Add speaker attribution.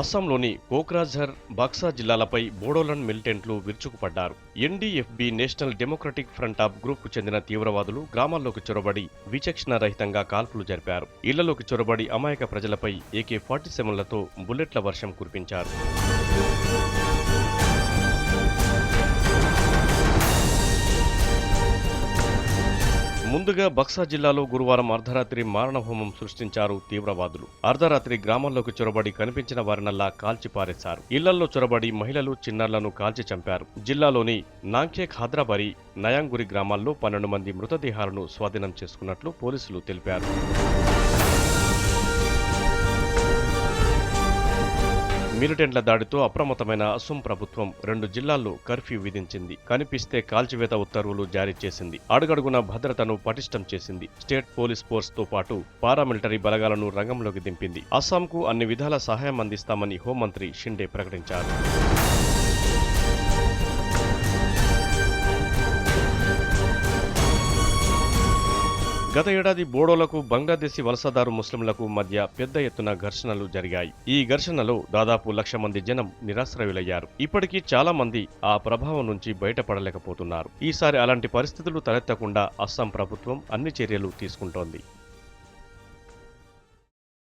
Speaker 1: అస్సాంలోని కోక్రాఝార్, బాక్సా జిల్లాలపై బోడోలాండ్ మిలిటెంట్లు విరుచుకుపడ్డారు. ఎన్డీఎఫ్బీ national democratic front of గ్రూప్కు చెందిన తీవ్రవాదులు గ్రామాల్లోకి చొరబడి విచక్షణారహితంగా కాల్పులు జరిపారు. ఇళ్లలోకి చొరబడి అమాయక ప్రజలపై AK-47లతో బుల్లెట్ల వర్షం కురిపించారు. ముందుగా బక్సా జిల్లాలో గురువారం అర్ధరాత్రి మారణహోమం సృష్టించారు తీవ్రవాదులు. అర్ధరాత్రి గ్రామాల్లోకి చొరబడి కనిపించిన వారినల్లా కాల్చి పారేశారు. ఇళ్లల్లో చొరబడి మహిళలు, చిన్నారులను కాల్చి చంపారు. జిల్లాలోని నాంఖ్యక్, హద్రాబరి, నయాంగురి గ్రామాల్లో 12 మంది మృతదేహాలను స్వాధీనం చేసుకున్నట్లు పోలీసులు తెలిపారు. మిలిటెంట్ల దాడితో అప్రమత్తమైన అస్సాం ప్రభుత్వం 2 జిల్లాల్లో కర్ఫ్యూ విధించింది. కనిపిస్తే కాల్చివేత ఉత్తర్వులు జారీ చేసింది. అడుగడుగున భద్రతను పటిష్టం చేసింది. స్టేట్ పోలీస్ ఫోర్స్ తో పాటు పారామిలిటరీ బలగాలను రంగంలోకి దింపింది. అస్సాంకు అన్ని విధాల సహాయం అందిస్తామని హోంమంత్రి షిండే ప్రకటించారు. గత ఏడాది బోడోలకు, బంగ్లాదేశీ వలసదారు ముస్లింలకు మధ్య పెద్ద ఎత్తున ఘర్షణలు జరిగాయి. ఈ ఘర్షణలో దాదాపు 1,00,000 మంది జనం నిరాశ్రయులయ్యారు. ఇప్పటికీ చాలా మంది ఆ ప్రభావం నుంచి బయటపడలేకపోతున్నారు. ఈసారి అలాంటి పరిస్థితులు తలెత్తకుండా అస్సాం ప్రభుత్వం అన్ని చర్యలు తీసుకుంటోంది.